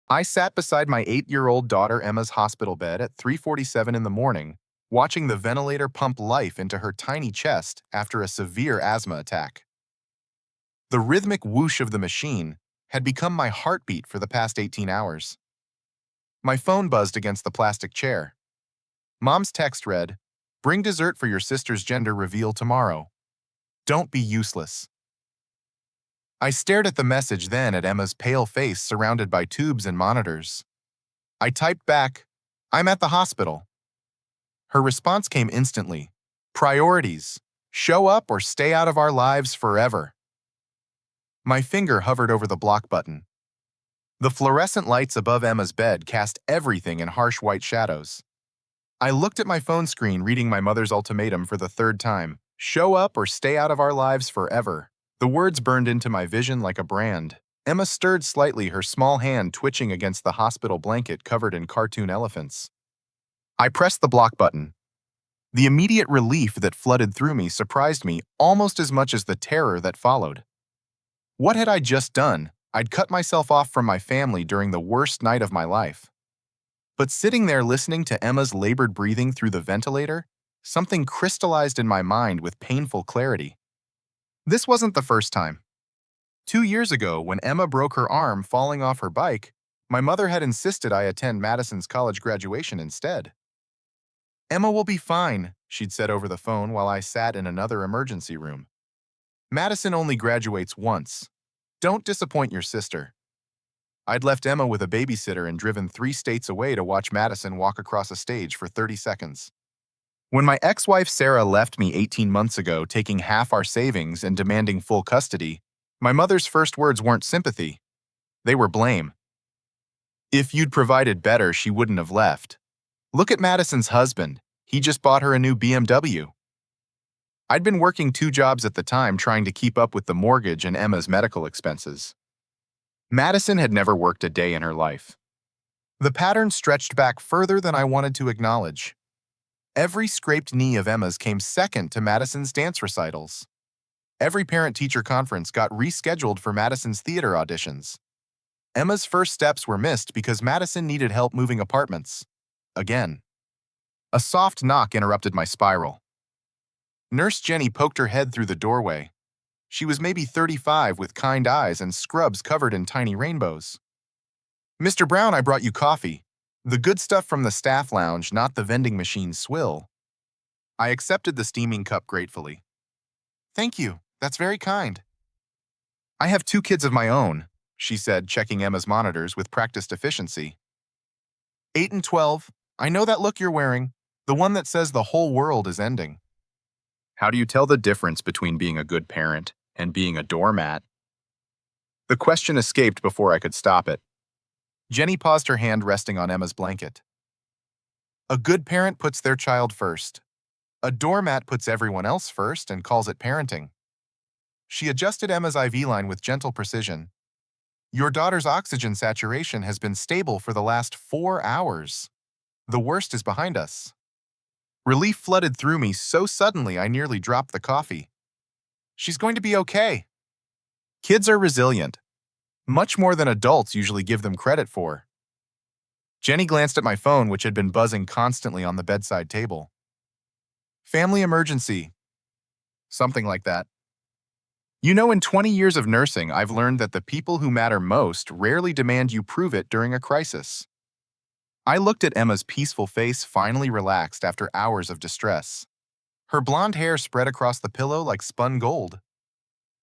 I sat beside my 8-year-old daughter Emma's hospital bed at 3:47 in the morning, watching the ventilator pump life into her tiny chest after a severe asthma attack. The rhythmic whoosh of the machine had become my heartbeat for the past 18 hours. My phone buzzed against the plastic chair. Mom's text read, "Bring dessert for your sister's gender reveal tomorrow. Don't be useless." I stared at the message, then at Emma's pale face surrounded by tubes and monitors. I typed back, "I'm at the hospital." Her response came instantly. "Priorities. Show up or stay out of our lives forever." My finger hovered over the block button. The fluorescent lights above Emma's bed cast everything in harsh white shadows. I looked at my phone screen, reading my mother's ultimatum for the third time. "Show up or stay out of our lives forever." The words burned into my vision like a brand. Emma stirred slightly, her small hand twitching against the hospital blanket covered in cartoon elephants. I pressed the block button. The immediate relief that flooded through me surprised me almost as much as the terror that followed. What had I just done? I'd cut myself off from my family during the worst night of my life. But sitting there listening to Emma's labored breathing through the ventilator, something crystallized in my mind with painful clarity. This wasn't the first time. 2 years ago, when Emma broke her arm falling off her bike, my mother had insisted I attend Madison's college graduation instead. "Emma will be fine," she'd said over the phone while I sat in another emergency room. "Madison only graduates once. Don't disappoint your sister." I'd left Emma with a babysitter and driven 3 states away to watch Madison walk across a stage for 30 seconds. When my ex-wife Sarah left me 18 months ago, taking half our savings and demanding full custody, my mother's first words weren't sympathy. They were blame. "If you'd provided better, she wouldn't have left. Look at Madison's husband. He just bought her a new BMW." I'd been working 2 jobs at the time, trying to keep up with the mortgage and Emma's medical expenses. Madison had never worked a day in her life. The pattern stretched back further than I wanted to acknowledge. Every scraped knee of Emma's came second to Madison's dance recitals. Every parent-teacher conference got rescheduled for Madison's theater auditions. Emma's first steps were missed because Madison needed help moving apartments. Again. A soft knock interrupted my spiral. Nurse Jenny poked her head through the doorway. She was maybe 35, with kind eyes and scrubs covered in tiny rainbows. "Mr. Brown, I brought you coffee. The good stuff from the staff lounge, not the vending machine swill." I accepted the steaming cup gratefully. "Thank you. That's very kind." "I have 2 kids of my own," she said, checking Emma's monitors with practiced efficiency. 8 and 12. I know that look you're wearing, the one that says the whole world is ending." How do you tell the difference between being a good parent and being a doormat? The question escaped before I could stop it. Jenny paused, her hand resting on Emma's blanket. "A good parent puts their child first. A doormat puts everyone else first and calls it parenting." She adjusted Emma's IV line with gentle precision. "Your daughter's oxygen saturation has been stable for the last 4 hours. The worst is behind us." Relief flooded through me so suddenly I nearly dropped the coffee. "She's going to be okay." Kids are resilient, much more than adults usually give them credit for. Jenny glanced at my phone, which had been buzzing constantly on the bedside table. "Family emergency." Something like that. You know, in 20 years of nursing, I've learned that the people who matter most rarely demand you prove it during a crisis. I looked at Emma's peaceful face, finally relaxed after hours of distress. Her blonde hair spread across the pillow like spun gold.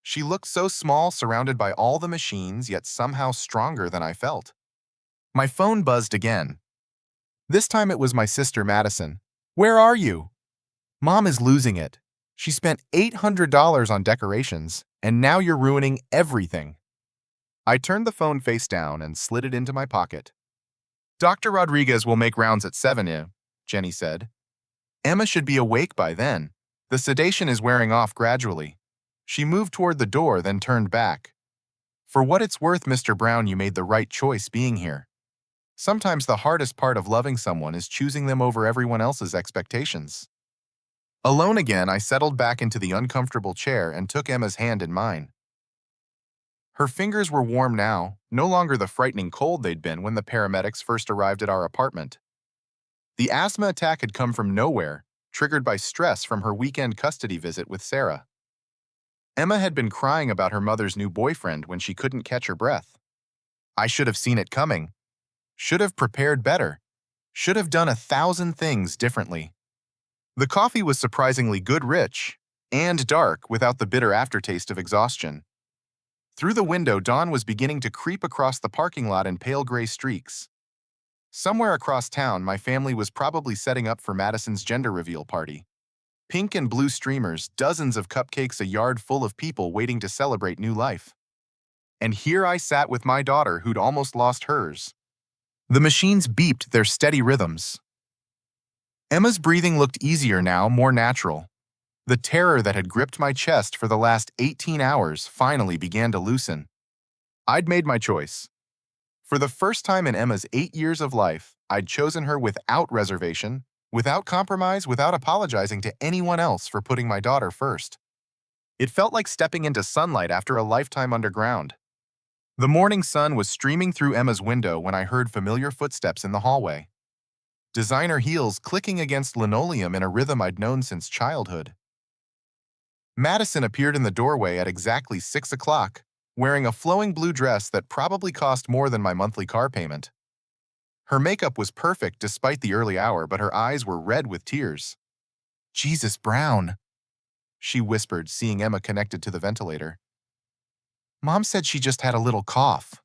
She looked so small, surrounded by all the machines, yet somehow stronger than I felt. My phone buzzed again. This time it was my sister Madison. "Where are you?" "Mom is losing it. She spent $800 on decorations, and now you're ruining everything." I turned the phone face down and slid it into my pocket. "Dr. Rodriguez will make rounds at 7 Jenny said. "Emma should be awake by then. The sedation is wearing off gradually." She moved toward the door, then turned back. "For what it's worth, Mr. Brown, you made the right choice being here. Sometimes the hardest part of loving someone is choosing them over everyone else's expectations." Alone again, I settled back into the uncomfortable chair and took Emma's hand in mine. Her fingers were warm now, no longer the frightening cold they'd been when the paramedics first arrived at our apartment. The asthma attack had come from nowhere, triggered by stress from her weekend custody visit with Sarah. Emma had been crying about her mother's new boyfriend when she couldn't catch her breath. I should have seen it coming. Should have prepared better. Should have done 1,000 things differently. The coffee was surprisingly good, rich, and dark without the bitter aftertaste of exhaustion. Through the window, dawn was beginning to creep across the parking lot in pale gray streaks. Somewhere across town, my family was probably setting up for Madison's gender reveal party. Pink and blue streamers, dozens of cupcakes, a yard full of people waiting to celebrate new life. And here I sat with my daughter who'd almost lost hers. The machines beeped their steady rhythms. Emma's breathing looked easier now, more natural. The terror that had gripped my chest for the last 18 hours finally began to loosen. I'd made my choice. For the first time in Emma's 8 years of life, I'd chosen her without reservation, without compromise, without apologizing to anyone else for putting my daughter first. It felt like stepping into sunlight after a lifetime underground. The morning sun was streaming through Emma's window when I heard familiar footsteps in the hallway. Designer heels clicking against linoleum in a rhythm I'd known since childhood. Madison appeared in the doorway at exactly 6 o'clock, wearing a flowing blue dress that probably cost more than my monthly car payment. Her makeup was perfect despite the early hour, but her eyes were red with tears. "Jesus, Brown," she whispered, seeing Emma connected to the ventilator. "Mom said she just had a little cough."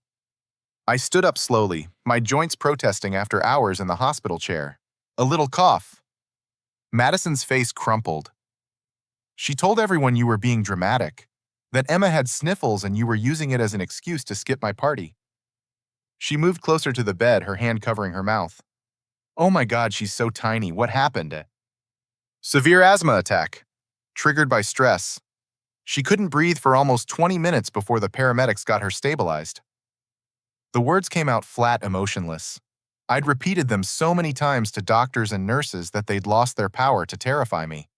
I stood up slowly, my joints protesting after hours in the hospital chair. "A little cough." Madison's face crumpled. "She told everyone you were being dramatic, that Emma had sniffles and you were using it as an excuse to skip my party." She moved closer to the bed, her hand covering her mouth. "Oh my God, she's so tiny. What happened?" "Severe asthma attack, triggered by stress. She couldn't breathe for almost 20 minutes before the paramedics got her stabilized." The words came out flat, emotionless. I'd repeated them so many times to doctors and nurses that they'd lost their power to terrify me.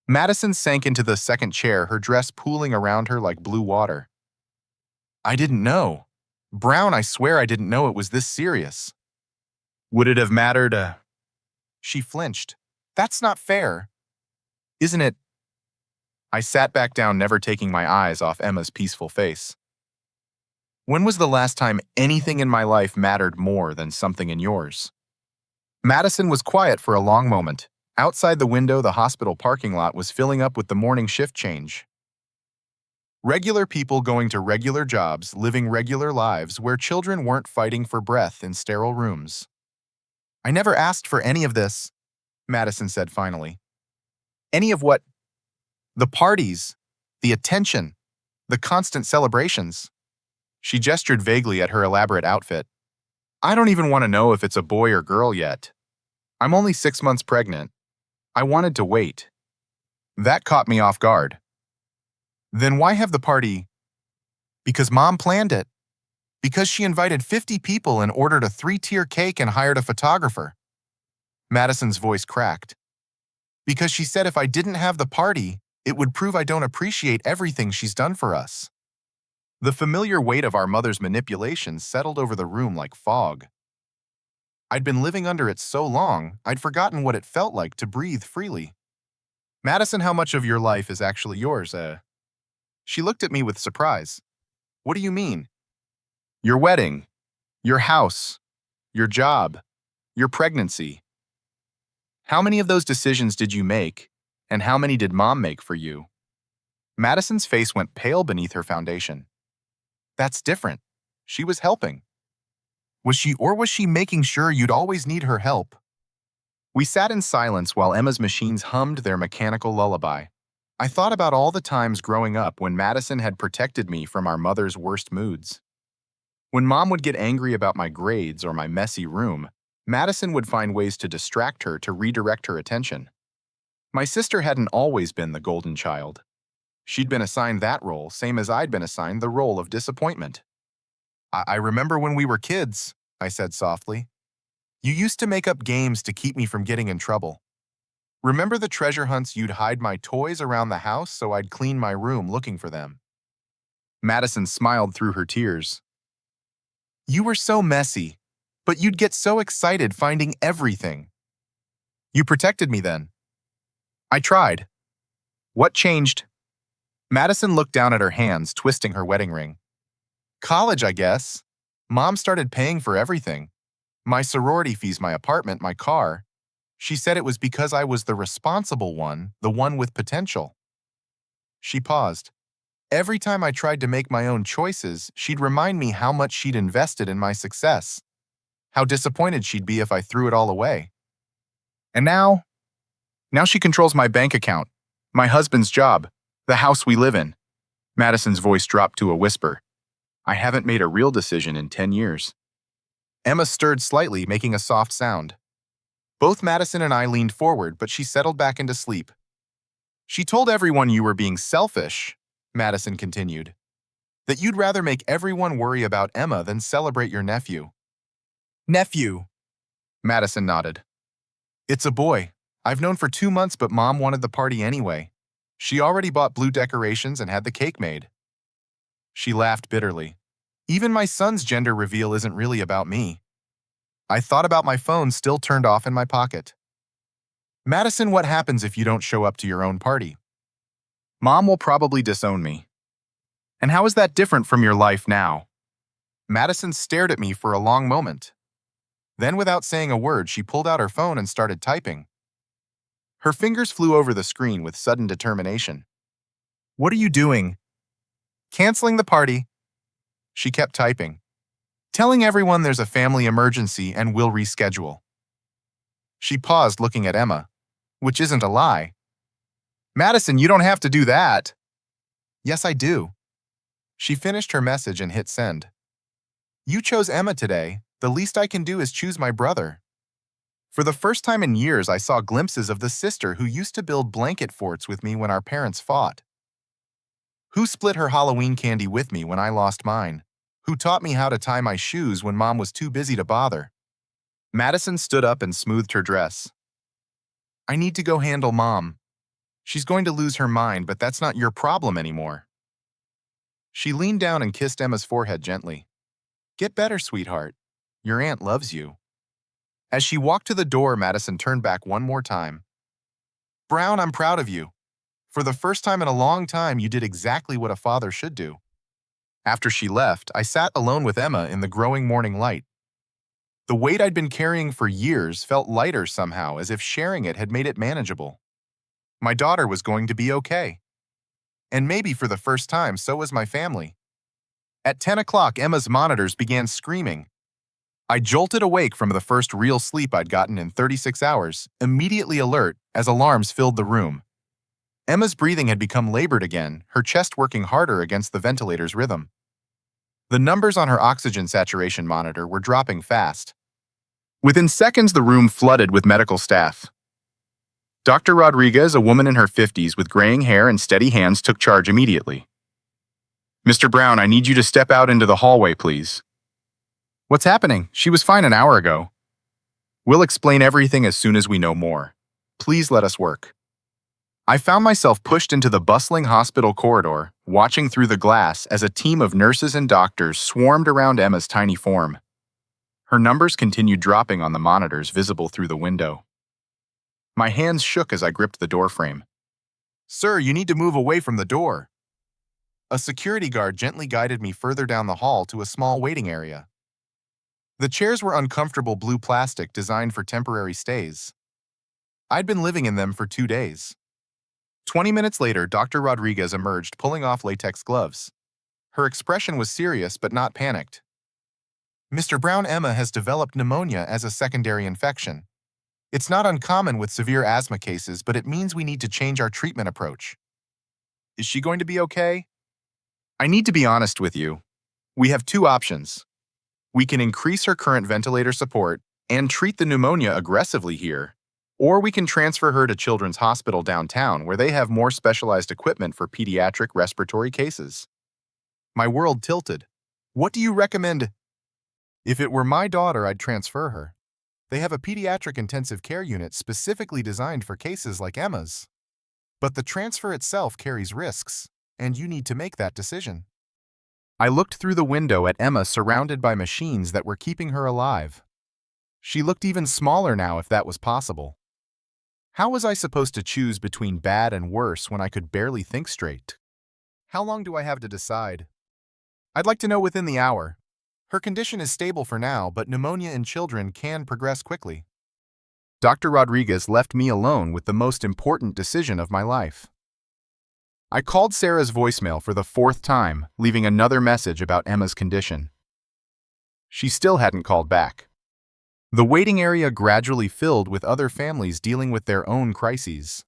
Madison sank into the second chair, her dress pooling around her like blue water. "I didn't know. Brown, I swear I didn't know it was this serious." "Would it have mattered?" She flinched. "That's not fair." "Isn't it?" I sat back down, never taking my eyes off Emma's peaceful face. "When was the last time anything in my life mattered more than something in yours?" Madison was quiet for a long moment. Outside the window, the hospital parking lot was filling up with the morning shift change. Regular people going to regular jobs, living regular lives where children weren't fighting for breath in sterile rooms. "I never asked for any of this," Madison said finally. "Any of what?" "The parties, the attention, the constant celebrations." She gestured vaguely at her elaborate outfit. "I don't even want to know if it's a boy or girl yet. I'm only 6 months pregnant. I wanted to wait." That caught me off guard. "Then why have the party?" "Because Mom planned it. Because she invited 50 people and ordered a 3-tier cake and hired a photographer." Madison's voice cracked. "Because she said if I didn't have the party, it would prove I don't appreciate everything she's done for us." The familiar weight of our mother's manipulations settled over the room like fog. I'd been living under it so long, I'd forgotten what it felt like to breathe freely. "Madison, how much of your life is actually yours, She looked at me with surprise. "What do you mean?" "Your wedding, your house, your job, your pregnancy. How many of those decisions did you make, and how many did Mom make for you?" Madison's face went pale beneath her foundation. "That's different. She was helping." Was she making sure you'd always need her help?" We sat in silence while Emma's machines hummed their mechanical lullaby. I thought about all the times growing up when Madison had protected me from our mother's worst moods. When Mom would get angry about my grades or my messy room, Madison would find ways to distract her, to redirect her attention. My sister hadn't always been the golden child. She'd been assigned that role, same as I'd been assigned the role of disappointment. I remember when we were kids," I said softly. "You used to make up games to keep me from getting in trouble. Remember the treasure hunts you'd hide my toys around the house so I'd clean my room looking for them?" Madison smiled through her tears. You were so messy, but you'd get so excited finding everything. You protected me then. I tried. What changed? Madison looked down at her hands, twisting her wedding ring. College, I guess. Mom started paying for everything. My sorority fees, my apartment, my car. She said it was because I was the responsible one, the one with potential. She paused. Every time I tried to make my own choices, she'd remind me how much she'd invested in my success, how disappointed she'd be if I threw it all away. And now she controls my bank account, my husband's job, the house we live in. Madison's voice dropped to a whisper. I haven't made a real decision in 10 years. Emma stirred slightly, making a soft sound. Both Madison and I leaned forward, but she settled back into sleep. She told everyone you were being selfish, Madison continued, that you'd rather make everyone worry about Emma than celebrate your nephew. Nephew, Madison nodded. It's a boy. I've known for 2 months, but Mom wanted the party anyway. She already bought blue decorations and had the cake made. She laughed bitterly. Even my son's gender reveal isn't really about me. I thought about my phone still turned off in my pocket. Madison, what happens if you don't show up to your own party? Mom will probably disown me. And how is that different from your life now? Madison stared at me for a long moment. Then, without saying a word, she pulled out her phone and started typing. Her fingers flew over the screen with sudden determination. What are you doing? Canceling the party. She kept typing. Telling everyone there's a family emergency and we'll reschedule. She paused, looking at Emma, which isn't a lie. Madison, you don't have to do that. Yes, I do. She finished her message and hit send. You chose Emma today. The least I can do is choose my brother. For the first time in years, I saw glimpses of the sister who used to build blanket forts with me when our parents fought. Who split her Halloween candy with me when I lost mine? Who taught me how to tie my shoes when Mom was too busy to bother? Madison stood up and smoothed her dress. I need to go handle Mom. She's going to lose her mind, but that's not your problem anymore. She leaned down and kissed Emma's forehead gently. Get better, sweetheart. Your aunt loves you. As she walked to the door, Madison turned back one more time. Brown, I'm proud of you. For the first time in a long time, you did exactly what a father should do. After she left, I sat alone with Emma in the growing morning light. The weight I'd been carrying for years felt lighter somehow, as if sharing it had made it manageable. My daughter was going to be okay. And maybe for the first time, so was my family. At 10 o'clock, Emma's monitors began screaming. I jolted awake from the first real sleep I'd gotten in 36 hours, immediately alert as alarms filled the room. Emma's breathing had become labored again, her chest working harder against the ventilator's rhythm. The numbers on her oxygen saturation monitor were dropping fast. Within seconds, the room flooded with medical staff. Dr. Rodriguez, a woman in her 50s with graying hair and steady hands, took charge immediately. Mr. Brown, I need you to step out into the hallway, please. What's happening? She was fine an hour ago. We'll explain everything as soon as we know more. Please let us work. I found myself pushed into the bustling hospital corridor, watching through the glass as a team of nurses and doctors swarmed around Emma's tiny form. Her numbers continued dropping on the monitors visible through the window. My hands shook as I gripped the doorframe. Sir, you need to move away from the door. A security guard gently guided me further down the hall to a small waiting area. The chairs were uncomfortable blue plastic designed for temporary stays. I'd been living in them for 2 days. 20 minutes later, Dr. Rodriguez emerged, pulling off latex gloves. Her expression was serious but not panicked. Mr. Brown, Emma has developed pneumonia as a secondary infection. It's not uncommon with severe asthma cases, but it means we need to change our treatment approach. Is she going to be okay? I need to be honest with you. We have 2 options. We can increase her current ventilator support and treat the pneumonia aggressively here, or we can transfer her to Children's Hospital downtown where they have more specialized equipment for pediatric respiratory cases. My world tilted. What do you recommend? If it were my daughter, I'd transfer her. They have a pediatric intensive care unit specifically designed for cases like Emma's. But the transfer itself carries risks, and you need to make that decision. I looked through the window at Emma surrounded by machines that were keeping her alive. She looked even smaller now if that was possible. How was I supposed to choose between bad and worse when I could barely think straight? How long do I have to decide? I'd like to know within the hour. Her condition is stable for now, but pneumonia in children can progress quickly. Dr. Rodriguez left me alone with the most important decision of my life. I called Sarah's voicemail for the 4th time, leaving another message about Emma's condition. She still hadn't called back. The waiting area gradually filled with other families dealing with their own crises.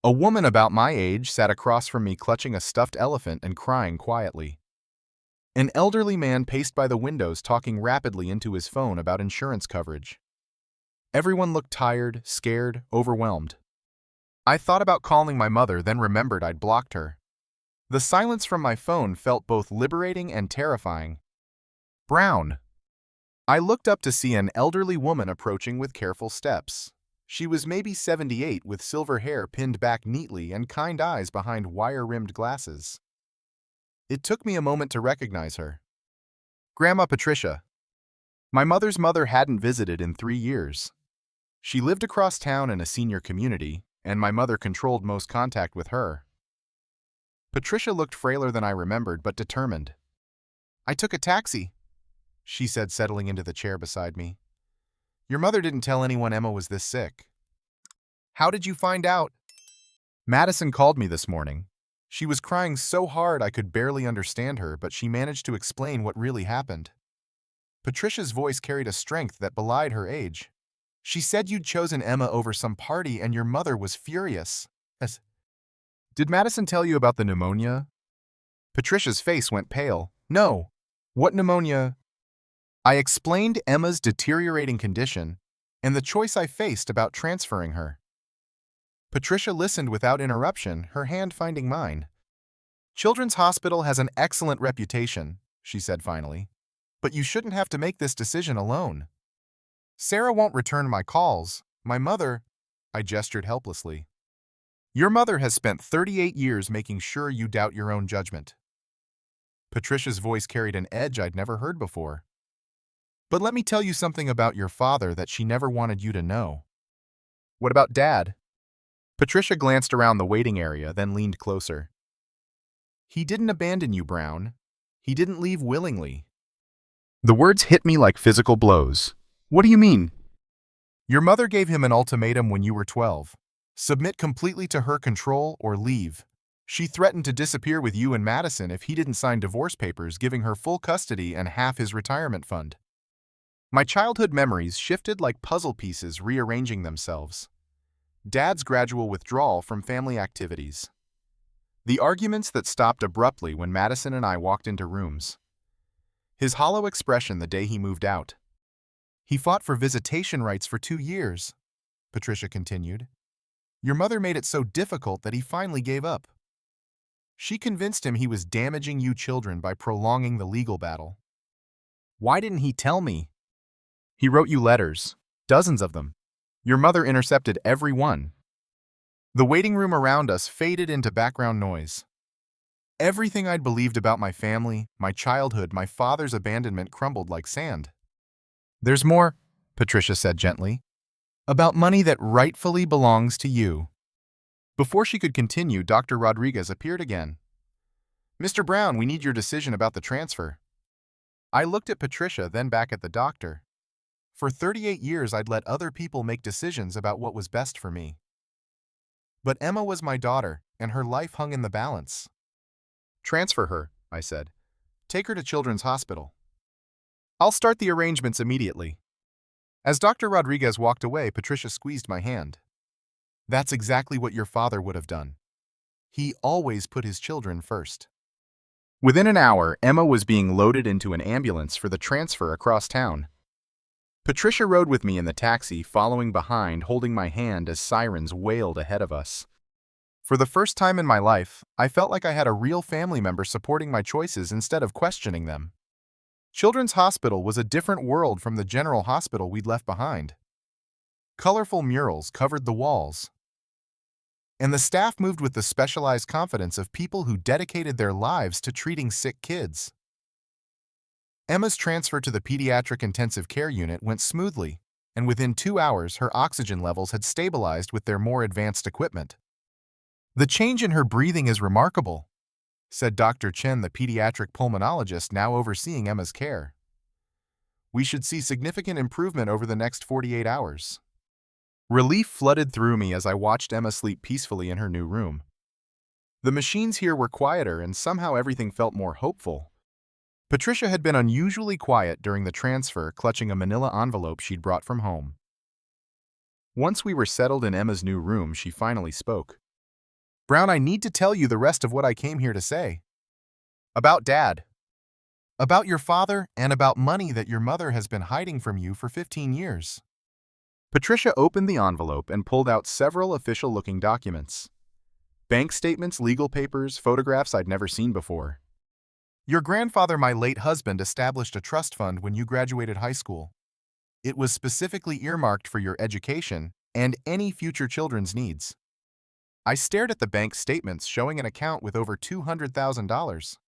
A woman about my age sat across from me clutching a stuffed elephant and crying quietly. An elderly man paced by the windows talking rapidly into his phone about insurance coverage. Everyone looked tired, scared, overwhelmed. I thought about calling my mother, then remembered I'd blocked her. The silence from my phone felt both liberating and terrifying. Brown. I looked up to see an elderly woman approaching with careful steps. She was maybe 78 with silver hair pinned back neatly and kind eyes behind wire-rimmed glasses. It took me a moment to recognize her. Grandma Patricia. My mother's mother hadn't visited in 3 years. She lived across town in a senior community, and my mother controlled most contact with her. Patricia looked frailer than I remembered, but determined. I took a taxi, she said, settling into the chair beside me. Your mother didn't tell anyone Emma was this sick. How did you find out? Madison called me this morning. She was crying so hard I could barely understand her, but she managed to explain what really happened. Patricia's voice carried a strength that belied her age. She said you'd chosen Emma over some party and your mother was furious. Did Madison tell you about the pneumonia? Patricia's face went pale. No. What pneumonia? I explained Emma's deteriorating condition and the choice I faced about transferring her. Patricia listened without interruption, her hand finding mine. Children's Hospital has an excellent reputation, she said finally, but you shouldn't have to make this decision alone. Sarah won't return my calls. My mother, I gestured helplessly. Your mother has spent 38 years making sure you doubt your own judgment. Patricia's voice carried an edge I'd never heard before. But let me tell you something about your father that she never wanted you to know. What about Dad? Patricia glanced around the waiting area, then leaned closer. He didn't abandon you, Brown. He didn't leave willingly. The words hit me like physical blows. What do you mean? Your mother gave him an ultimatum when you were 12. Submit completely to her control or leave. She threatened to disappear with you and Madison if he didn't sign divorce papers giving her full custody and half his retirement fund. My childhood memories shifted like puzzle pieces rearranging themselves. Dad's gradual withdrawal from family activities. The arguments that stopped abruptly when Madison and I walked into rooms. His hollow expression the day he moved out. He fought for visitation rights for 2 years, Patricia continued. Your mother made it so difficult that he finally gave up. She convinced him he was damaging you children by prolonging the legal battle. Why didn't he tell me? He wrote you letters, dozens of them. Your mother intercepted every one. The waiting room around us faded into background noise. Everything I'd believed about my family, my childhood, my father's abandonment crumbled like sand. There's more, Patricia said gently, about money that rightfully belongs to you. Before she could continue, Dr. Rodriguez appeared again. Mr. Brown, we need your decision about the transfer. I looked at Patricia, then back at the doctor. For 38 years, I'd let other people make decisions about what was best for me. But Emma was my daughter, and her life hung in the balance. Transfer her, I said. Take her to Children's Hospital. I'll start the arrangements immediately. As Dr. Rodriguez walked away, Patricia squeezed my hand. That's exactly what your father would have done. He always put his children first. Within an hour, Emma was being loaded into an ambulance for the transfer across town. Patricia rode with me in the taxi, following behind, holding my hand as sirens wailed ahead of us. For the first time in my life, I felt like I had a real family member supporting my choices instead of questioning them. Children's Hospital was a different world from the general hospital we'd left behind. Colorful murals covered the walls, and the staff moved with the specialized confidence of people who dedicated their lives to treating sick kids. Emma's transfer to the pediatric intensive care unit went smoothly, and within 2 hours her oxygen levels had stabilized with their more advanced equipment. "The change in her breathing is remarkable," said Dr. Chen, the pediatric pulmonologist now overseeing Emma's care. "We should see significant improvement over the next 48 hours. Relief flooded through me as I watched Emma sleep peacefully in her new room. The machines here were quieter and somehow everything felt more hopeful. Patricia had been unusually quiet during the transfer, clutching a manila envelope she'd brought from home. Once we were settled in Emma's new room, she finally spoke. "Brown, I need to tell you the rest of what I came here to say. About Dad. About your father and about money that your mother has been hiding from you for 15 years. Patricia opened the envelope and pulled out several official-looking documents. Bank statements, legal papers, photographs I'd never seen before. "Your grandfather, my late husband, established a trust fund when you graduated high school. It was specifically earmarked for your education and any future children's needs." I stared at the bank statements showing an account with over $200,000.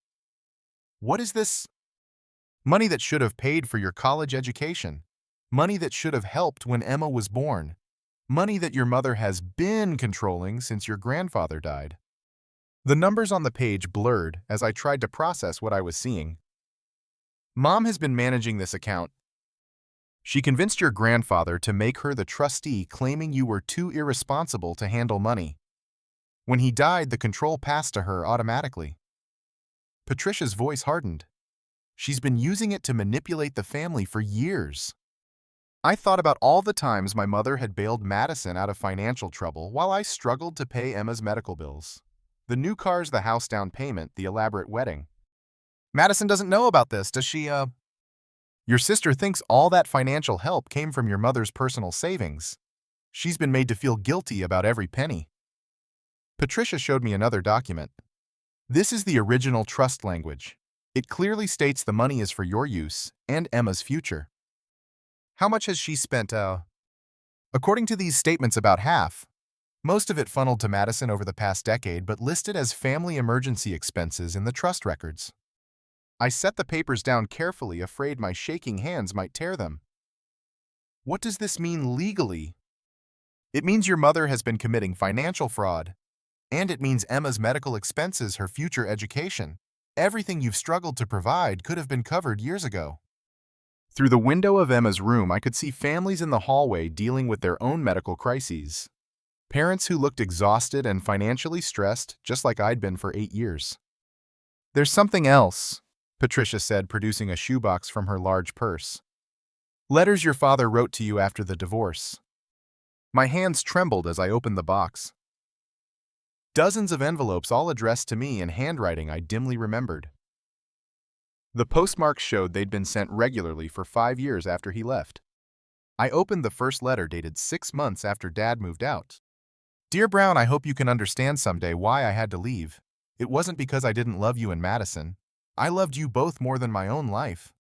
"What is this?" "Money that should have paid for your college education. Money that should have helped when Emma was born. Money that your mother has been controlling since your grandfather died." The numbers on the page blurred as I tried to process what I was seeing. "Mom has been managing this account. She convinced your grandfather to make her the trustee, claiming you were too irresponsible to handle money. When he died, the control passed to her automatically." Patricia's voice hardened. "She's been using it to manipulate the family for years." I thought about all the times my mother had bailed Madison out of financial trouble while I struggled to pay Emma's medical bills. The new cars, the house down payment, the elaborate wedding. "Madison doesn't know about this, does she, Your sister thinks all that financial help came from your mother's personal savings. She's been made to feel guilty about every penny." Patricia showed me another document. "This is the original trust language. It clearly states the money is for your use and Emma's future." "How much has she spent, According to these statements, about half. Most of it funneled to Madison over the past decade, but listed as family emergency expenses in the trust records." I set the papers down carefully, afraid my shaking hands might tear them. "What does this mean legally?" "It means your mother has been committing financial fraud. And it means Emma's medical expenses, her future education. Everything you've struggled to provide could have been covered years ago." Through the window of Emma's room, I could see families in the hallway dealing with their own medical crises. Parents who looked exhausted and financially stressed, just like I'd been for 8 years. "There's something else," Patricia said, producing a shoebox from her large purse. "Letters your father wrote to you after the divorce." My hands trembled as I opened the box. Dozens of envelopes, all addressed to me in handwriting I dimly remembered. The postmarks showed they'd been sent regularly for 5 years after he left. I opened the first letter, dated 6 months after Dad moved out. "Dear Brown, I hope you can understand someday why I had to leave. It wasn't because I didn't love you and Madison. I loved you both more than my own life.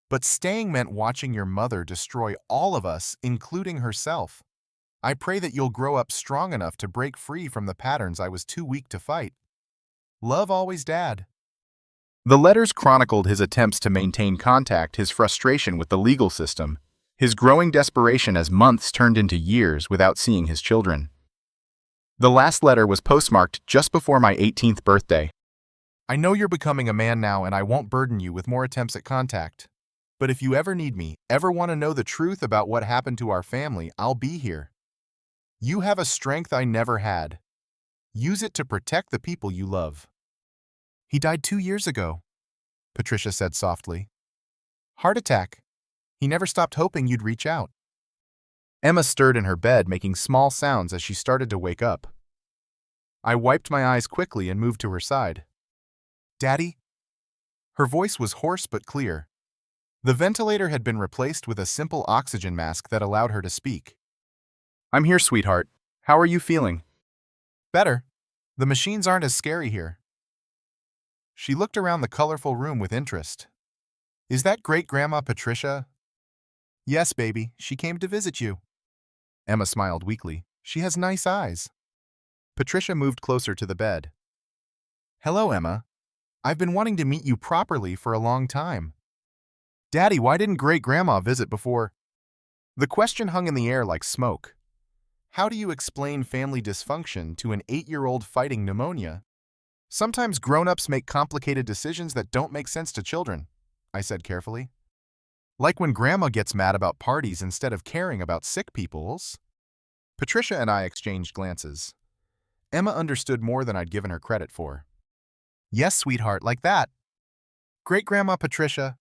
But staying meant watching your mother destroy all of us, including herself. I pray that you'll grow up strong enough to break free from the patterns I was too weak to fight. Love always, Dad." The letters chronicled his attempts to maintain contact, his frustration with the legal system, his growing desperation as months turned into years without seeing his children. The last letter was postmarked just before my 18th birthday. "I know you're becoming a man now, and I won't burden you with more attempts at contact. But if you ever need me, ever want to know the truth about what happened to our family, I'll be here. You have a strength I never had. Use it to protect the people you love." "He died 2 years ago," Patricia said softly. "Heart attack. He never stopped hoping you'd reach out." Emma stirred in her bed, making small sounds as she started to wake up. I wiped my eyes quickly and moved to her side. "Daddy?" Her voice was hoarse but clear. The ventilator had been replaced with a simple oxygen mask that allowed her to speak. "I'm here, sweetheart. How are you feeling?" "Better. The machines aren't as scary here." She looked around the colorful room with interest. "Is that great-grandma Patricia?" "Yes, baby. She came to visit you." Emma smiled weakly. "She has nice eyes." Patricia moved closer to the bed. "Hello, Emma. I've been wanting to meet you properly for a long time." Daddy, why didn't great-grandma visit before? The question hung in the air like smoke. How do you explain family dysfunction to an 8-year-old fighting pneumonia? Sometimes grown-ups make complicated decisions that don't make sense to children, I said carefully. Like when grandma gets mad about parties instead of caring about sick people's. Patricia and I exchanged glances. Emma understood more than I'd given her credit for. Yes, sweetheart, like that. Great-grandma Patricia.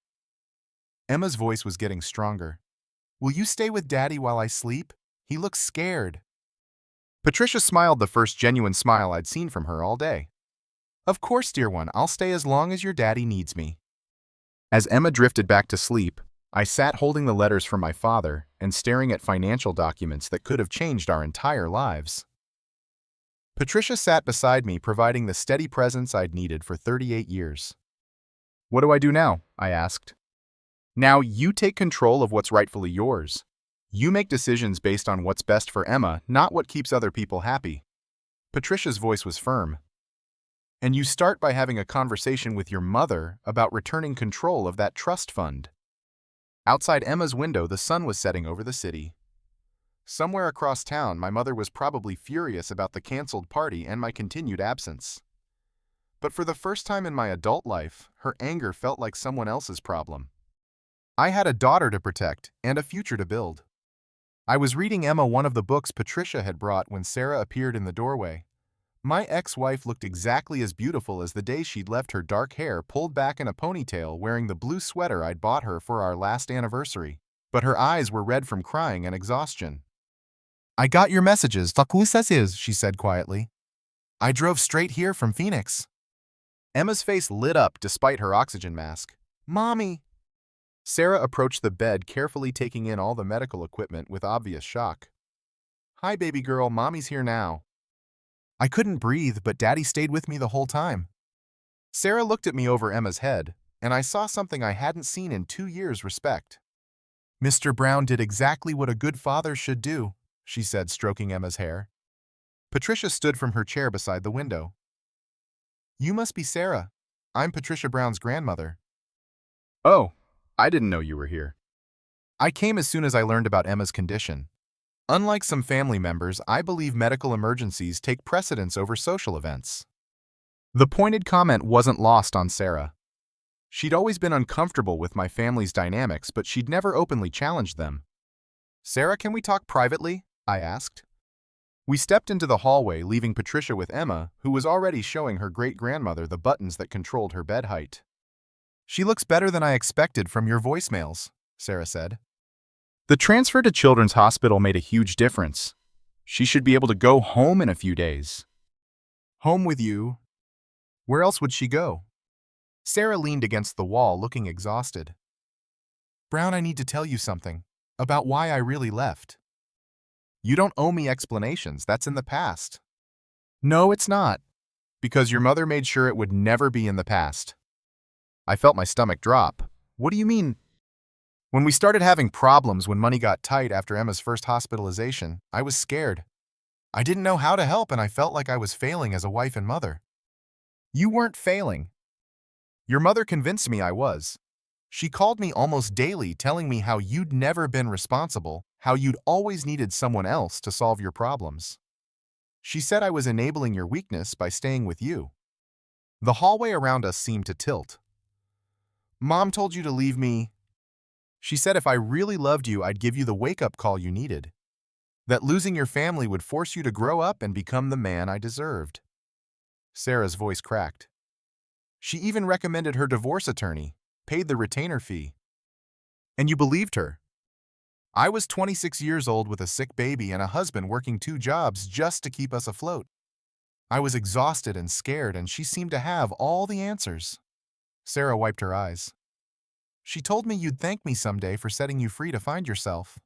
Emma's voice was getting stronger. Will you stay with Daddy while I sleep? He looks scared. Patricia smiled, the first genuine smile I'd seen from her all day. Of course, dear one, I'll stay as long as your daddy needs me. As Emma drifted back to sleep, I sat holding the letters from my father and staring at financial documents that could have changed our entire lives. Patricia sat beside me, providing the steady presence I'd needed for 38 years. What do I do now? I asked. Now you take control of what's rightfully yours. You make decisions based on what's best for Emma, not what keeps other people happy. Patricia's voice was firm. And you start by having a conversation with your mother about returning control of that trust fund. Outside Emma's window, the sun was setting over the city. Somewhere across town, my mother was probably furious about the canceled party and my continued absence. But for the first time in my adult life, her anger felt like someone else's problem. I had a daughter to protect and a future to build. I was reading Emma one of the books Patricia had brought when Sarah appeared in the doorway. My ex-wife looked exactly as beautiful as the day she'd left, her dark hair pulled back in a ponytail, wearing the blue sweater I'd bought her for our last anniversary. But her eyes were red from crying and exhaustion. I got your messages, she said quietly. I drove straight here from Phoenix. Emma's face lit up despite her oxygen mask. Mommy! Sarah approached the bed, carefully taking in all the medical equipment with obvious shock. Hi, baby girl, Mommy's here now. I couldn't breathe, but Daddy stayed with me the whole time. Sarah looked at me over Emma's head, and I saw something I hadn't seen in 2 years: respect. Mr. Brown did exactly what a good father should do, she said, stroking Emma's hair. Patricia stood from her chair beside the window. You must be Sarah. I'm Patricia Brown's grandmother. Oh, I didn't know you were here. I came as soon as I learned about Emma's condition. Unlike some family members, I believe medical emergencies take precedence over social events. The pointed comment wasn't lost on Sarah. She'd always been uncomfortable with my family's dynamics, but she'd never openly challenged them. Sarah, can we talk privately? I asked. We stepped into the hallway, leaving Patricia with Emma, who was already showing her great-grandmother the buttons that controlled her bed height. She looks better than I expected from your voicemails, Sarah said. The transfer to Children's Hospital made a huge difference. She should be able to go home in a few days. Home with you? Where else would she go? Sarah leaned against the wall, looking exhausted. Brown, I need to tell you something about why I really left. You don't owe me explanations. That's in the past. No, it's not. Because your mother made sure it would never be in the past. I felt my stomach drop. What do you mean? When we started having problems, when money got tight after Emma's first hospitalization, I was scared. I didn't know how to help, and I felt like I was failing as a wife and mother. You weren't failing. Your mother convinced me I was. She called me almost daily, telling me how you'd never been responsible, how you'd always needed someone else to solve your problems. She said I was enabling your weakness by staying with you. The hallway around us seemed to tilt. Mom told you to leave me. She said if I really loved you, I'd give you the wake-up call you needed. That losing your family would force you to grow up and become the man I deserved. Sarah's voice cracked. She even recommended her divorce attorney, paid the retainer fee. And you believed her. I was 26 years old with a sick baby and a husband working 2 jobs just to keep us afloat. I was exhausted and scared, and she seemed to have all the answers. Sarah wiped her eyes. She told me you'd thank me someday for setting you free to find yourself.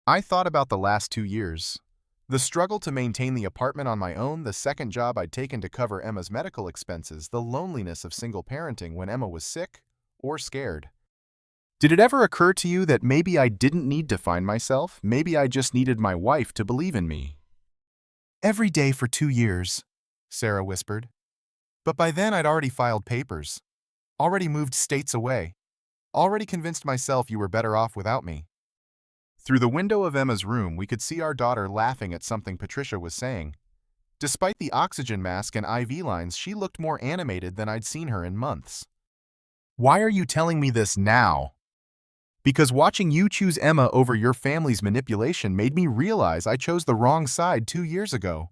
I thought about the last 2 years. The struggle to maintain the apartment on my own, the second job I'd taken to cover Emma's medical expenses, the loneliness of single parenting when Emma was sick or scared. Did it ever occur to you that maybe I didn't need to find myself? Maybe I just needed my wife to believe in me? Every day for 2 years, Sarah whispered. But by then I'd already filed papers, already moved states away, Already convinced myself you were better off without me. Through the window of Emma's room, we could see our daughter laughing at something Patricia was saying. Despite the oxygen mask and IV lines, she looked more animated than I'd seen her in months. Why are you telling me this now? Because watching you choose Emma over your family's manipulation made me realize I chose the wrong side 2 years ago.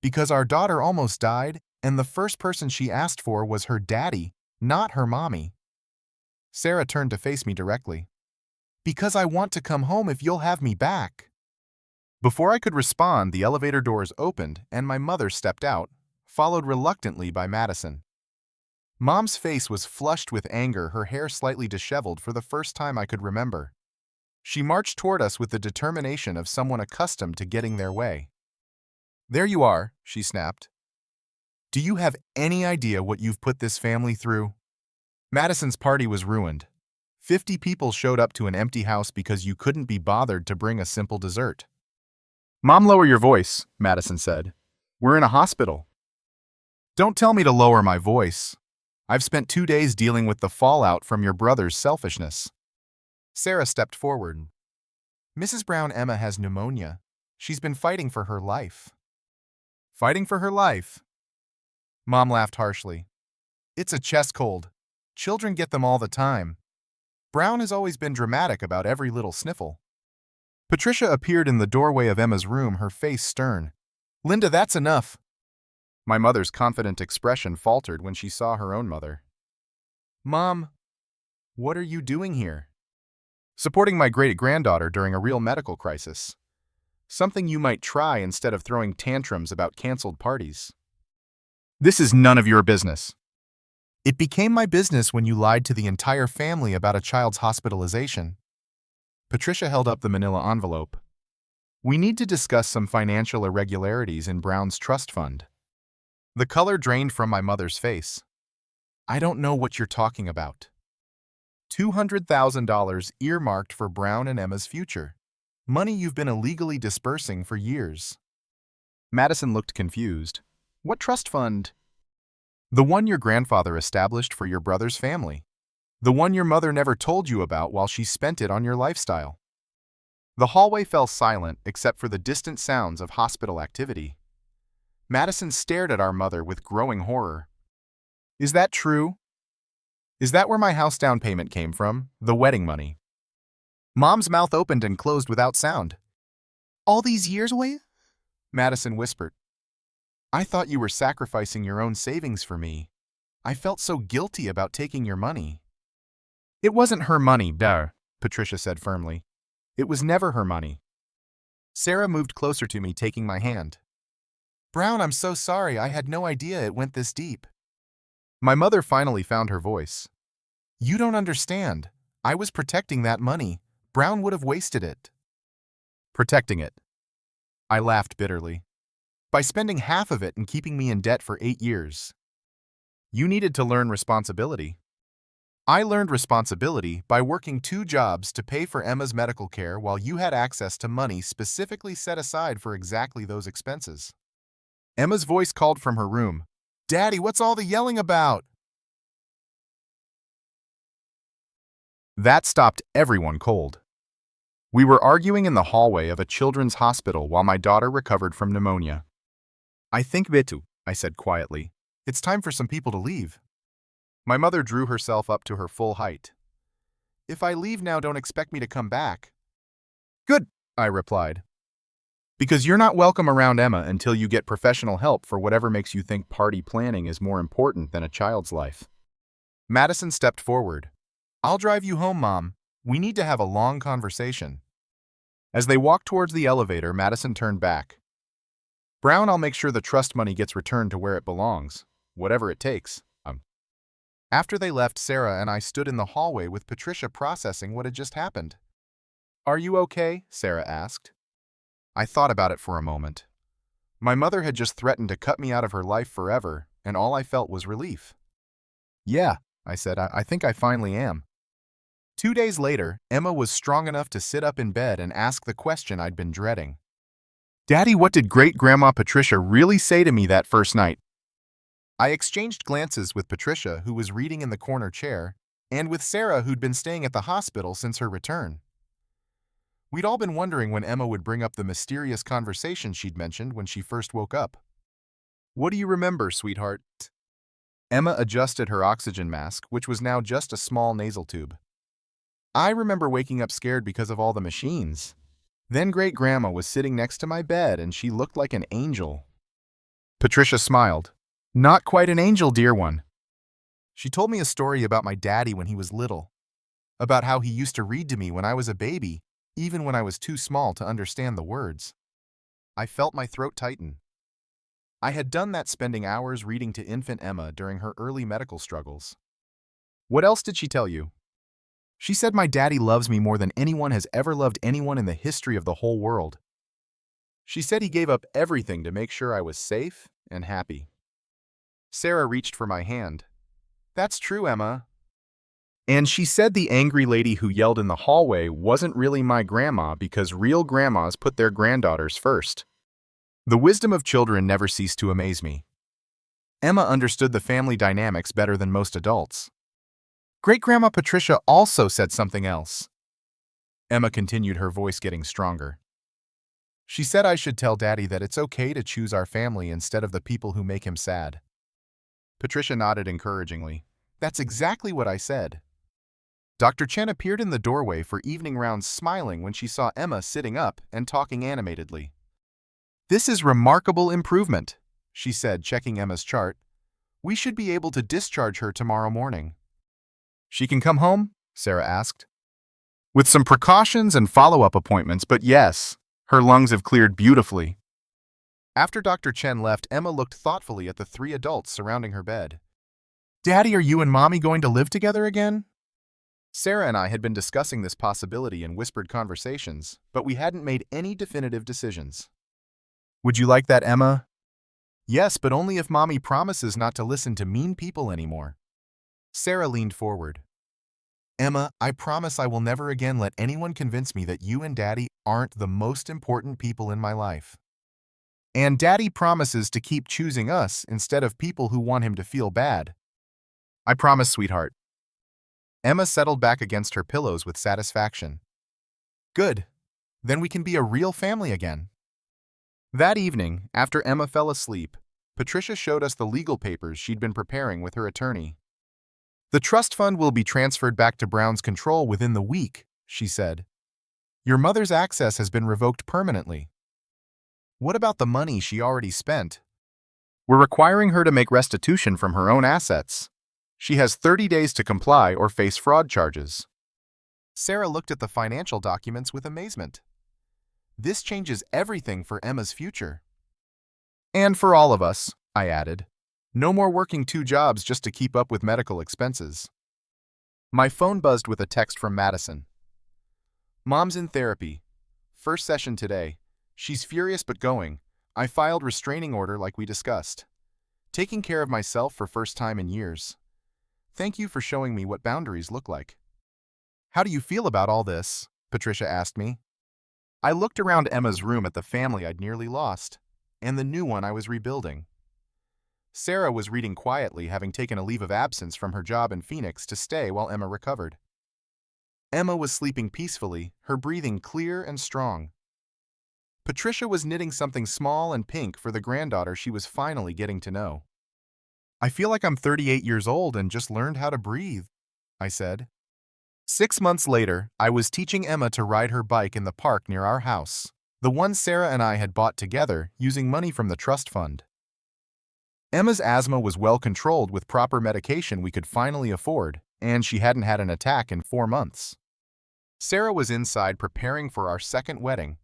Because our daughter almost died, and the first person she asked for was her daddy, not her mommy. Sarah turned to face me directly. Because I want to come home if you'll have me back. Before I could respond, the elevator doors opened and my mother stepped out, followed reluctantly by Madison. Mom's face was flushed with anger, her hair slightly disheveled for the first time I could remember. She marched toward us with the determination of someone accustomed to getting their way. There you are, she snapped. Do you have any idea what you've put this family through? Madison's party was ruined. 50 people showed up to an empty house because you couldn't be bothered to bring a simple dessert. Mom, lower your voice, Madison said. We're in a hospital. Don't tell me to lower my voice. I've spent 2 days dealing with the fallout from your brother's selfishness. Sarah stepped forward. Mrs. Brown, Emma has pneumonia. She's been fighting for her life. Fighting for her life? Mom laughed harshly. It's a chest cold. Children get them all the time. Brown has always been dramatic about every little sniffle. Patricia appeared in the doorway of Emma's room, her face stern. Linda, that's enough. My mother's confident expression faltered when she saw her own mother. Mom, what are you doing here? Supporting my great-granddaughter during a real medical crisis. Something you might try instead of throwing tantrums about canceled parties. This is none of your business. It became my business when you lied to the entire family about a child's hospitalization. Patricia held up the manila envelope. We need to discuss some financial irregularities in Brown's trust fund. The color drained from my mother's face. I don't know what you're talking about. $200,000 earmarked for Brown and Emma's future. Money you've been illegally dispersing for years. Madison looked confused. What trust fund? The one your grandfather established for your brother's family. The one your mother never told you about while she spent it on your lifestyle. The hallway fell silent except for the distant sounds of hospital activity. Madison stared at our mother with growing horror. Is that true? Is that where my house down payment came from? The wedding money? Mom's mouth opened and closed without sound. All these years away? Madison whispered. I thought you were sacrificing your own savings for me. I felt so guilty about taking your money. It wasn't her money, duh, Patricia said firmly. It was never her money. Sarah moved closer to me, taking my hand. Brown, I'm so sorry. I had no idea it went this deep. My mother finally found her voice. You don't understand. I was protecting that money. Brown would have wasted it. Protecting it. I laughed bitterly. By spending half of it and keeping me in debt for 8 years. You needed to learn responsibility. I learned responsibility by working 2 jobs to pay for Emma's medical care while you had access to money specifically set aside for exactly those expenses. Emma's voice called from her room. Daddy, what's all the yelling about? That stopped everyone cold. We were arguing in the hallway of a children's hospital while my daughter recovered from pneumonia. I think Betu, I said quietly. It's time for some people to leave. My mother drew herself up to her full height. If I leave now, don't expect me to come back. Good, I replied. Because you're not welcome around Emma until you get professional help for whatever makes you think party planning is more important than a child's life. Madison stepped forward. I'll drive you home, Mom. We need to have a long conversation. As they walked towards the elevator, Madison turned back. Brown, I'll make sure the trust money gets returned to where it belongs, whatever it takes. After they left, Sarah and I stood in the hallway with Patricia processing what had just happened. Are you okay? Sarah asked. I thought about it for a moment. My mother had just threatened to cut me out of her life forever, and all I felt was relief. Yeah, I said, I think I finally am. 2 days later, Emma was strong enough to sit up in bed and ask the question I'd been dreading. Daddy, what did Great-Grandma Patricia really say to me that first night? I exchanged glances with Patricia, who was reading in the corner chair, and with Sarah, who'd been staying at the hospital since her return. We'd all been wondering when Emma would bring up the mysterious conversation she'd mentioned when she first woke up. "What do you remember, sweetheart?" Emma adjusted her oxygen mask, which was now just a small nasal tube. "I remember waking up scared because of all the machines. Then Great-Grandma was sitting next to my bed and she looked like an angel." Patricia smiled. "Not quite an angel, dear one. She told me a story about my daddy when he was little, about how he used to read to me when I was a baby, even when I was too small to understand the words." I felt my throat tighten. I had done that, spending hours reading to infant Emma during her early medical struggles. "What else did she tell you?" "She said my daddy loves me more than anyone has ever loved anyone in the history of the whole world. She said he gave up everything to make sure I was safe and happy." Sarah reached for my hand. "That's true, Emma. And she said the angry lady who yelled in the hallway wasn't really my grandma because real grandmas put their granddaughters first." The wisdom of children never ceased to amaze me. Emma understood the family dynamics better than most adults. "Great-Grandma Patricia also said something else." Emma continued, her voice getting stronger. "She said I should tell Daddy that it's okay to choose our family instead of the people who make him sad." Patricia nodded encouragingly. "That's exactly what I said." Dr. Chen appeared in the doorway for evening rounds, smiling when she saw Emma sitting up and talking animatedly. "This is remarkable improvement," she said, checking Emma's chart. "We should be able to discharge her tomorrow morning." "She can come home?" Sarah asked. "With some precautions and follow-up appointments, but yes, her lungs have cleared beautifully." After Dr. Chen left, Emma looked thoughtfully at the three adults surrounding her bed. "Daddy, are you and Mommy going to live together again?" Sarah and I had been discussing this possibility in whispered conversations, but we hadn't made any definitive decisions. "Would you like that, Emma?" "Yes, but only if Mommy promises not to listen to mean people anymore." Sarah leaned forward. "Emma, I promise I will never again let anyone convince me that you and Daddy aren't the most important people in my life. And Daddy promises to keep choosing us instead of people who want him to feel bad." "I promise, sweetheart." Emma settled back against her pillows with satisfaction. "Good. Then we can be a real family again." That evening, after Emma fell asleep, Patricia showed us the legal papers she'd been preparing with her attorney. "The trust fund will be transferred back to Brown's control within the week," she said. "Your mother's access has been revoked permanently." "What about the money she already spent?" "We're requiring her to make restitution from her own assets. She has 30 days to comply or face fraud charges." Sarah looked at the financial documents with amazement. "This changes everything for Emma's future." "And for all of us," I added. "No more working 2 jobs just to keep up with medical expenses." My phone buzzed with a text from Madison. "Mom's in therapy. First session today. She's furious but going. I filed restraining order like we discussed. Taking care of myself for first time in years. Thank you for showing me what boundaries look like." "How do you feel about all this?" Patricia asked me. I looked around Emma's room at the family I'd nearly lost, and the new one I was rebuilding. Sarah was reading quietly, having taken a leave of absence from her job in Phoenix to stay while Emma recovered. Emma was sleeping peacefully, her breathing clear and strong. Patricia was knitting something small and pink for the granddaughter she was finally getting to know. "I feel like I'm 38 years old and just learned how to breathe," I said. 6 months later, I was teaching Emma to ride her bike in the park near our house, the one Sarah and I had bought together using money from the trust fund. Emma's asthma was well controlled with proper medication we could finally afford, and she hadn't had an attack in 4 months. Sarah was inside preparing for our second wedding,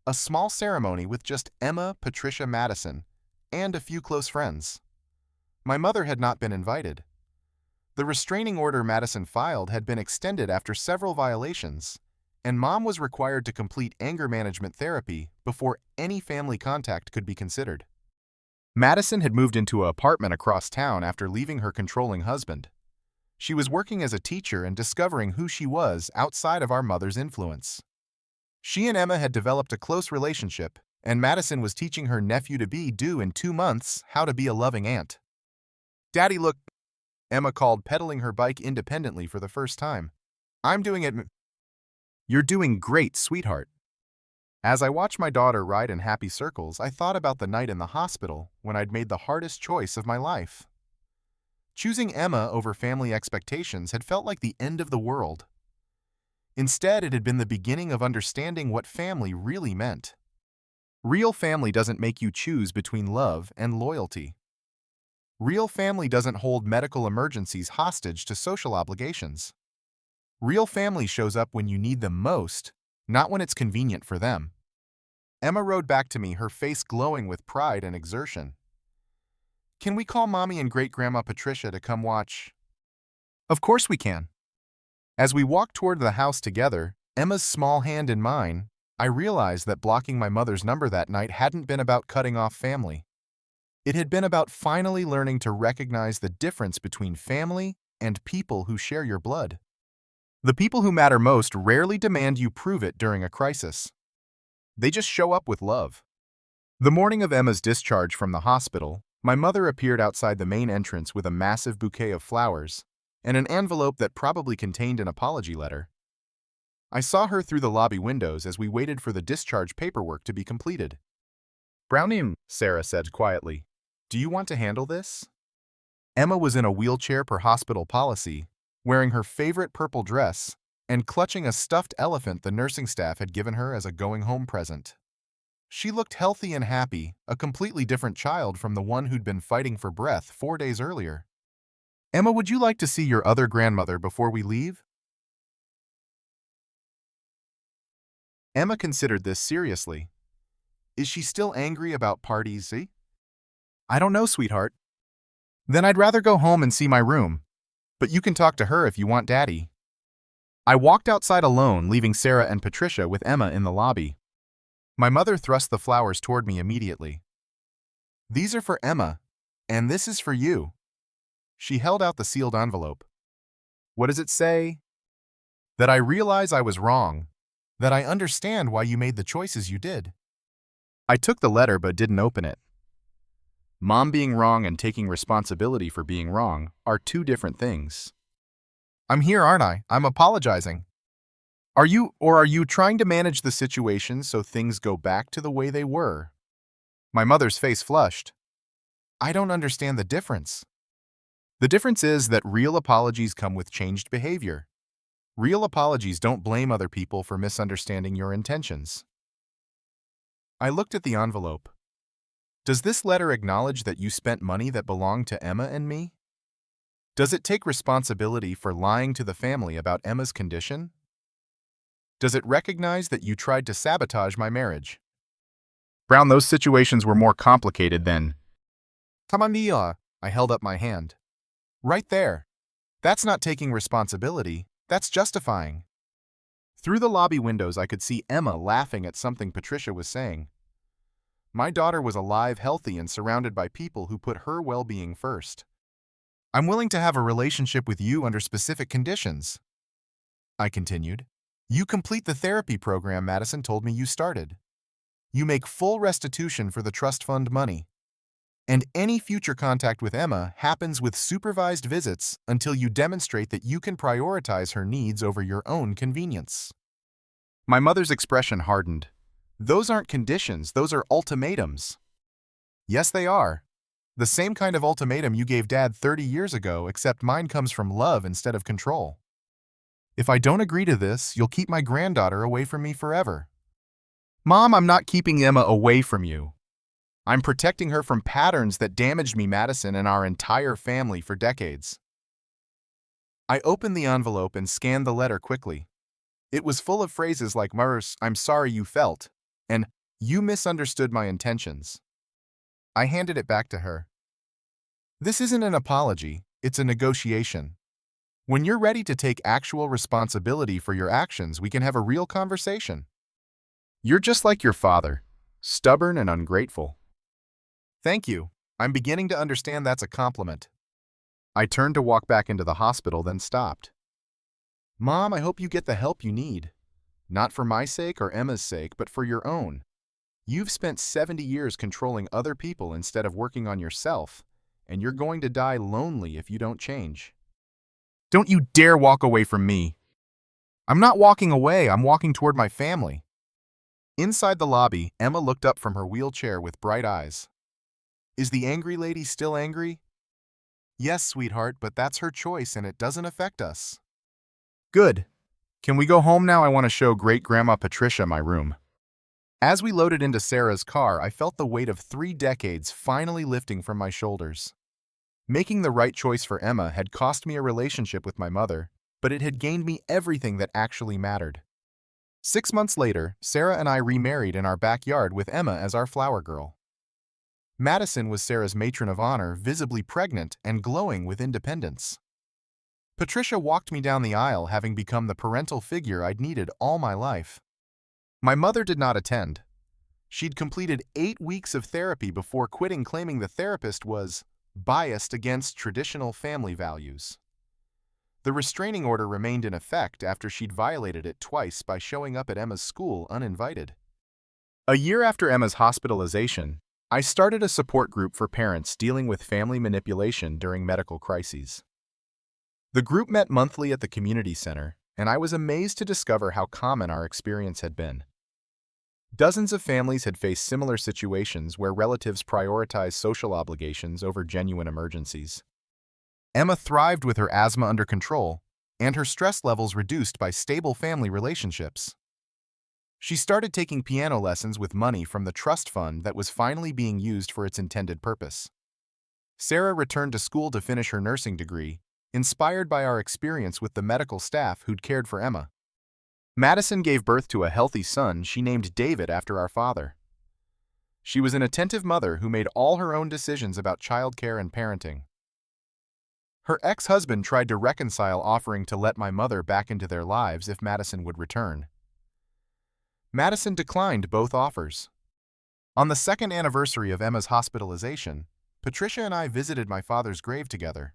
a small ceremony with just Emma, Patricia, Madison, and a few close friends. My mother had not been invited. The restraining order Madison filed had been extended after several violations, and Mom was required to complete anger management therapy before any family contact could be considered. Madison had moved into an apartment across town after leaving her controlling husband. She was working as a teacher and discovering who she was outside of our mother's influence. She and Emma had developed a close relationship, and Madison was teaching her nephew-to-be, due in 2 months, how to be a loving aunt. "Daddy, look," Emma called, pedaling her bike independently for the first time. I'm doing it. You're doing great, sweetheart. As I watched my daughter ride in happy circles, I thought about the night in the hospital when I'd made the hardest choice of my life. Choosing Emma over family expectations had felt like the end of the world. Instead, it had been the beginning of understanding what family really meant. Real family doesn't make you choose between love and loyalty. Real family doesn't hold medical emergencies hostage to social obligations. Real family shows up when you need them most, not when it's convenient for them. Emma rode back to me, her face glowing with pride and exertion. Can we call Mommy and Great-Grandma Patricia to come watch? Of course we can. As we walked toward the house together, Emma's small hand in mine, I realized that blocking my mother's number that night hadn't been about cutting off family. It had been about finally learning to recognize the difference between family and people who share your blood. The people who matter most rarely demand you prove it during a crisis. They just show up with love. The morning of Emma's discharge from the hospital, my mother appeared outside the main entrance with a massive bouquet of flowers and an envelope that probably contained an apology letter. I saw her through the lobby windows as we waited for the discharge paperwork to be completed. Brownie, Sarah said quietly. Do you want to handle this? Emma was in a wheelchair per hospital policy, wearing her favorite purple dress and clutching a stuffed elephant the nursing staff had given her as a going-home present. She looked healthy and happy, a completely different child from the one who'd been fighting for breath 4 days earlier. Emma, would you like to see your other grandmother before we leave? Emma considered this seriously. Is she still angry about parties, eh? I don't know, sweetheart. Then I'd rather go home and see my room. But you can talk to her if you want, Daddy. I walked outside alone, leaving Sarah and Patricia with Emma in the lobby. My mother thrust the flowers toward me immediately. These are for Emma, and this is for you. She held out the sealed envelope. What does it say? That I realize I was wrong. That I understand why you made the choices you did. I took the letter but didn't open it. Mom being wrong and taking responsibility for being wrong are two different things. I'm here, aren't I? I'm apologizing. Are you trying to manage the situation so things go back to the way they were? My mother's face flushed. I don't understand the difference. The difference is that real apologies come with changed behavior. Real apologies don't blame other people for misunderstanding your intentions. I looked at the envelope. Does this letter acknowledge that you spent money that belonged to Emma and me? Does it take responsibility for lying to the family about Emma's condition? Does it recognize that you tried to sabotage my marriage? Brown, those situations were more complicated than... Tamamia, I held up my hand. Right there. That's not taking responsibility, that's justifying. Through the lobby windows, I could see Emma laughing at something Patricia was saying. My daughter was alive, healthy, and surrounded by people who put her well-being first. I'm willing to have a relationship with you under specific conditions, I continued. You complete the therapy program Madison told me you started. You make full restitution for the trust fund money. And any future contact with Emma happens with supervised visits until you demonstrate that you can prioritize her needs over your own convenience. My mother's expression hardened. Those aren't conditions, those are ultimatums. Yes, they are. The same kind of ultimatum you gave Dad 30 years ago, except mine comes from love instead of control. If I don't agree to this, you'll keep my granddaughter away from me forever. Mom, I'm not keeping Emma away from you. I'm protecting her from patterns that damaged me, Madison, and our entire family for decades. I opened the envelope and scanned the letter quickly. It was full of phrases like Murs, I'm sorry you felt, and you misunderstood my intentions. I handed it back to her. This isn't an apology, it's a negotiation. When you're ready to take actual responsibility for your actions, we can have a real conversation. You're just like your father, stubborn and ungrateful. Thank you. I'm beginning to understand that's a compliment. I turned to walk back into the hospital, then stopped. Mom, I hope you get the help you need. Not for my sake or Emma's sake, but for your own. You've spent 70 years controlling other people instead of working on yourself, and you're going to die lonely if you don't change. Don't you dare walk away from me. I'm not walking away, I'm walking toward my family. Inside the lobby, Emma looked up from her wheelchair with bright eyes. Is the angry lady still angry? Yes, sweetheart, but that's her choice and it doesn't affect us. Good. Can we go home now? I want to show Great-Grandma Patricia my room. As we loaded into Sarah's car, I felt the weight of 3 decades finally lifting from my shoulders. Making the right choice for Emma had cost me a relationship with my mother, but it had gained me everything that actually mattered. 6 months later, Sarah and I remarried in our backyard with Emma as our flower girl. Madison was Sarah's matron of honor, visibly pregnant and glowing with independence. Patricia walked me down the aisle, having become the parental figure I'd needed all my life. My mother did not attend. She'd completed 8 weeks of therapy before quitting, claiming the therapist was biased against traditional family values. The restraining order remained in effect after she'd violated it twice by showing up at Emma's school uninvited. A year after Emma's hospitalization, I started a support group for parents dealing with family manipulation during medical crises. The group met monthly at the community center, and I was amazed to discover how common our experience had been. Dozens of families had faced similar situations where relatives prioritized social obligations over genuine emergencies. Emma thrived with her asthma under control and her stress levels reduced by stable family relationships. She started taking piano lessons with money from the trust fund that was finally being used for its intended purpose. Sarah returned to school to finish her nursing degree, inspired by our experience with the medical staff who'd cared for Emma. Madison gave birth to a healthy son she named David after our father. She was an attentive mother who made all her own decisions about childcare and parenting. Her ex-husband tried to reconcile, offering to let my mother back into their lives if Madison would return. Madison declined both offers. On the 2nd anniversary of Emma's hospitalization, Patricia and I visited my father's grave together.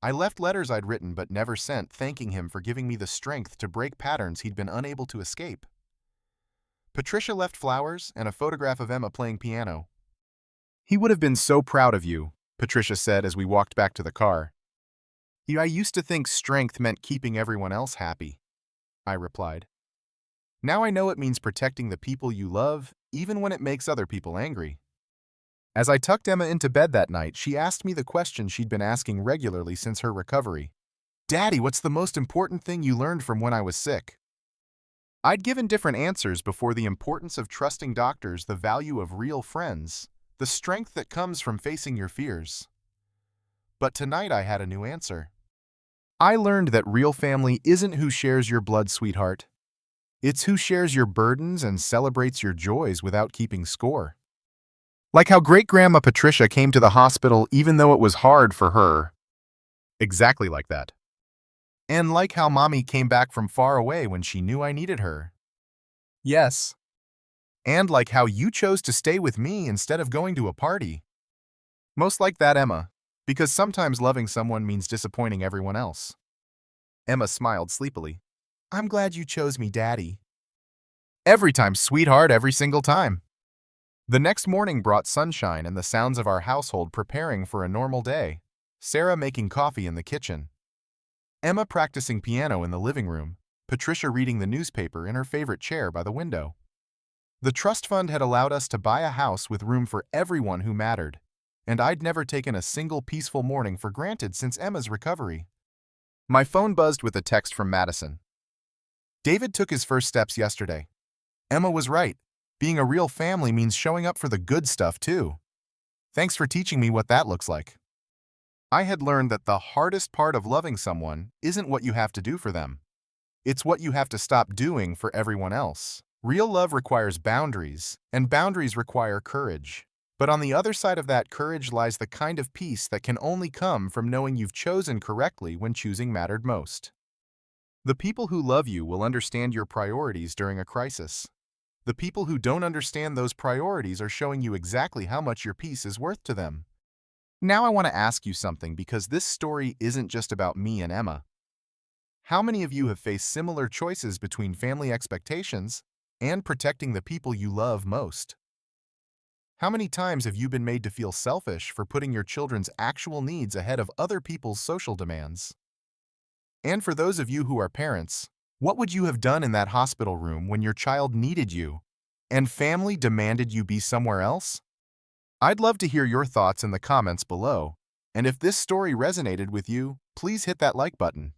I left letters I'd written but never sent, thanking him for giving me the strength to break patterns he'd been unable to escape. Patricia left flowers and a photograph of Emma playing piano. He would have been so proud of you, Patricia said as we walked back to the car. I used to think strength meant keeping everyone else happy, I replied. Now I know it means protecting the people you love, even when it makes other people angry. As I tucked Emma into bed that night, she asked me the question she'd been asking regularly since her recovery. Daddy, what's the most important thing you learned from when I was sick? I'd given different answers before: the importance of trusting doctors, the value of real friends, the strength that comes from facing your fears. But tonight I had a new answer. I learned that real family isn't who shares your blood, sweetheart. It's who shares your burdens and celebrates your joys without keeping score. Like how Great-Grandma Patricia came to the hospital even though it was hard for her. Exactly like that. And like how Mommy came back from far away when she knew I needed her. Yes. And like how you chose to stay with me instead of going to a party. Most like that, Emma, because sometimes loving someone means disappointing everyone else. Emma smiled sleepily. I'm glad you chose me, Daddy. Every time, sweetheart, every single time. The next morning brought sunshine and the sounds of our household preparing for a normal day. Sarah making coffee in the kitchen, Emma practicing piano in the living room, Patricia reading the newspaper in her favorite chair by the window. The trust fund had allowed us to buy a house with room for everyone who mattered, and I'd never taken a single peaceful morning for granted since Emma's recovery. My phone buzzed with a text from Madison. David took his first steps yesterday. Emma was right. Being a real family means showing up for the good stuff, too. Thanks for teaching me what that looks like. I had learned that the hardest part of loving someone isn't what you have to do for them. It's what you have to stop doing for everyone else. Real love requires boundaries, and boundaries require courage. But on the other side of that courage lies the kind of peace that can only come from knowing you've chosen correctly when choosing mattered most. The people who love you will understand your priorities during a crisis. The people who don't understand those priorities are showing you exactly how much your peace is worth to them. Now I want to ask you something, because this story isn't just about me and Emma. How many of you have faced similar choices between family expectations and protecting the people you love most? How many times have you been made to feel selfish for putting your children's actual needs ahead of other people's social demands? And for those of you who are parents, what would you have done in that hospital room when your child needed you and family demanded you be somewhere else? I'd love to hear your thoughts in the comments below. And if this story resonated with you, please hit that like button.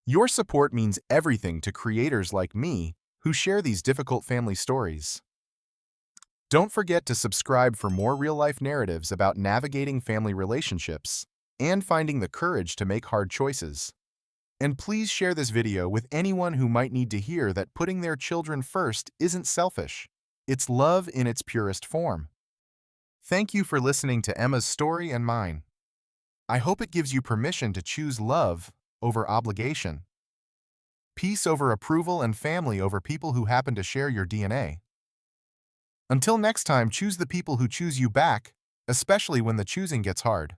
Your support means everything to creators like me who share these difficult family stories. Don't forget to subscribe for more real-life narratives about navigating family relationships and finding the courage to make hard choices. And please share this video with anyone who might need to hear that putting their children first isn't selfish. It's love in its purest form. Thank you for listening to Emma's story and mine. I hope it gives you permission to choose love over obligation, peace over approval, and family over people who happen to share your DNA. Until next time, choose the people who choose you back, especially when the choosing gets hard.